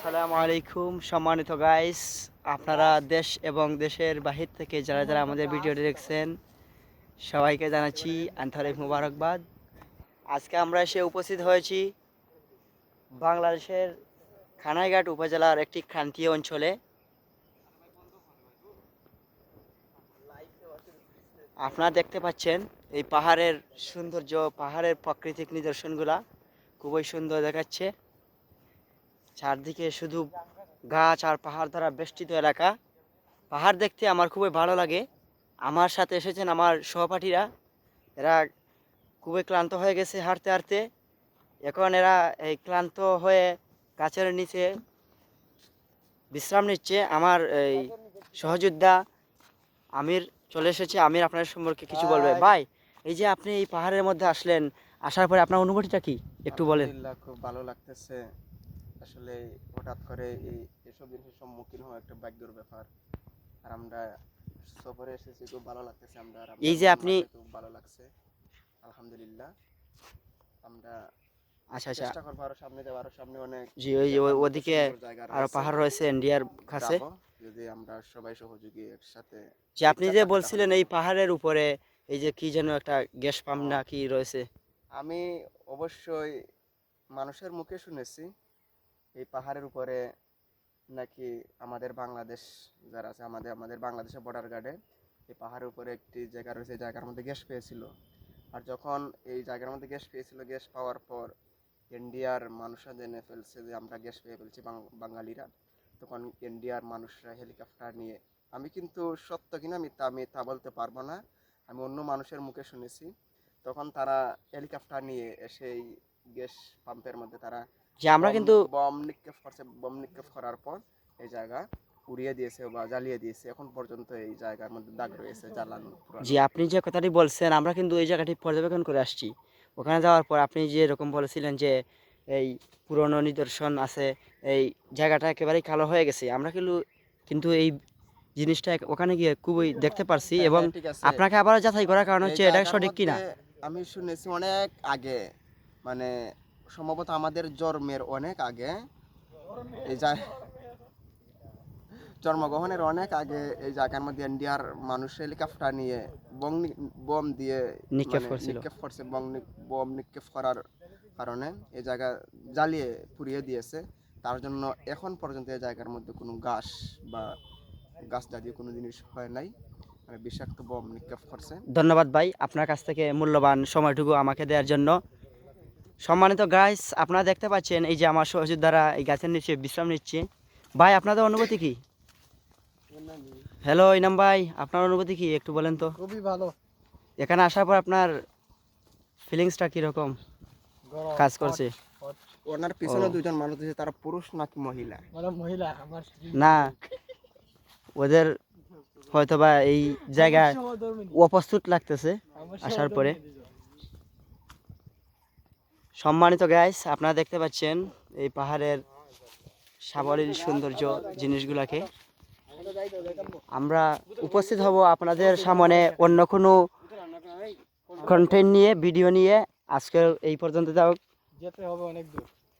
আসসালামু আলাইকুম সম্মানিত গাইস, আপনারা দেশ এবং দেশের বাহির থেকে যারা যারা আমাদের ভিডিওটি দেখছেন সবাইকে জানাচ্ছি আন্তরিক মুবারকবাদ। আজকে আমরা এসে উপস্থিত হয়েছি বাংলাদেশের খানাইঘাট উপজেলার একটি ক্রান্তীয় অঞ্চলে। আপনারা দেখতে পাচ্ছেন এই পাহাড়ের সৌন্দর্য, পাহাড়ের প্রাকৃতিক নিদর্শনগুলা খুবই সুন্দর দেখাচ্ছে। চারদিকে শুধু গাছ আর পাহাড় দ্বারা বেষ্টিত এলাকা। পাহাড় দেখতে আমার খুবই ভালো লাগে। আমার সাথে এসেছেন আমার সহপাঠীরা, এরা খুবই ক্লান্ত হয়ে গেছে হাঁটতে হাঁটতে। এখন এরা এই ক্লান্ত হয়ে গাছের নিচে বিশ্রাম নিচ্ছে। আমার এই সহযোদ্ধা আমির চলে এসেছে। আমির আপনার সম্পর্কে কিছু বলবে। ভাই, এই যে আপনি এই পাহাড়ের মধ্যে আসলেন, আসার পরে আপনার অনুভূতিটা কি একটু বলেন। খুব ভালো লাগতেছে। আসলে হঠাৎ করে এসব জিনিসের সম্মুখীন হওয়া একটা ভাগ্যের ব্যাপার। আর আমরা সফরে এসেছি, খুব ভালো লাগতেছে। এই যে আপনি খুব ভালো লাগছে, আলহামদুলিল্লাহ। আমরা আচ্ছা আচ্ছা, চেষ্টা করবো আরো সামনে যাওয়ার। আরো সামনে অনেক জি ওদিকে আরো পাহাড় রয়েছে ইন্ডিয়ার কাছে। যদি আমরা সবাই সহযোগী একসাথে। যে আপনি যে বলছিলেন এই পাহাড়ের উপরে এই যে কি যেন একটা গ্যাস পাম্প না কি রয়েছে, আমি অবশ্যই মানুষের মুখে শুনেছি এই পাহাড়ের উপরে নাকি আমাদের বাংলাদেশ যারা আছে, আমাদের বাংলাদেশের বর্ডার গার্ডে এই পাহাড়ের উপরে একটি জায়গা রয়েছে, এই জায়গার মধ্যে গ্যাস পেয়েছিল। আর যখন এই জায়গার মধ্যে গ্যাস পেয়েছিল, গ্যাস পাওয়ার পর ইন্ডিয়ার মানুষরা জেনে ফেলছে যে আমরা গ্যাস পেয়ে ফেলছি বাঙালিরা, তখন ইন্ডিয়ার মানুষরা হেলিকপ্টার নিয়ে, আমি কিন্তু সত্য কিনা আমি তা বলতে পারবো না, আমি অন্য মানুষের মুখে শুনেছি, তখন তারা হেলিকপ্টার নিয়ে এসে এই গ্যাস পাম্পের মধ্যে তারা যে আমরা কিন্তু বম নিক্ষেপ করছে। বম নিক্ষেপ করার পর এই জায়গা উড়িয়ে দিয়েছে বা জ্বালিয়ে দিয়েছে। এখন পর্যন্ত এই জায়গার মধ্যে দাগ রয়েছে জ্বালানো। যে আপনি যে কথাটি বলছেন, আমরা কিন্তু এই জায়গাটি পর্যবেক্ষণ করে আসছি। ওখানে যাওয়ার পর আপনি যে এরকম বলেছিলেন যে এই পুরনো নিদর্শন আছে, এই জায়গাটা একেবারেই কালো হয়ে গেছে, আমরা কিন্তু এই জিনিসটা ওখানে গিয়ে খুবই দেখতে পারছি। এবং আপনাকে আবার যাচাই করার কারণ হচ্ছে এটা সঠিক কিনা। আমি শুনেছি অনেক আগে, মানে সম্ভবত আমাদের জন্মের অনেক আগে, এই জন্মগ্রহণের অনেক আগে এই জায়গার মধ্যে ইন্ডিয়ার মানুষ হেলিকপ্টার নিয়ে বম দিয়ে নিক্ষেপ করছে। বম নিক্ষেপ করার কারণে এই জায়গা জ্বালিয়ে পুড়িয়ে দিয়েছে। তার জন্য এখন পর্যন্ত এই জায়গার মধ্যে কোনো গাছ জাতীয় কোনো জিনিস হয় নাই, মানে বিষাক্ত বম নিক্ষেপ করছে। ধন্যবাদ ভাই, আপনার কাছ থেকে মূল্যবান সময়টুকু আমাকে দেওয়ার জন্য। সম্মানিত গাইস, আপনারা দেখতে পাচ্ছেন এই যে আমার সহযোদ্ধারা এই গাছের নিচে বিশ্রাম নিচ্ছে। ভাই, আপনাদের অনুভূতি কি? হ্যালো ইনাম ভাই, আপনার অনুভূতি কি একটু বলেন তো। খুবই ভালো। এখানে আসার পর আপনার ফিলিংসটা কিরকম কাজ করছে? ওনার পিছনে দুজন মানুষ আছে, তারা পুরুষ নাকি মহিলা? মহিলা। না, ওদের হয়তোবা এই জায়গায় অপ্রস্তুত লাগতেছে আসার পরে। সম্মানিত গাইস, আপনারা দেখতে পাচ্ছেন এই পাহাড়ের সাবলীল সৌন্দর্য জিনিসগুলাকে। আমরা উপস্থিত হব আপনাদের সামনে অন্য কোনো কন্টেন্ট নিয়ে, ভিডিও নিয়ে। আজকে এই পর্যন্ত যাও, যেতে হবে অনেক দূর।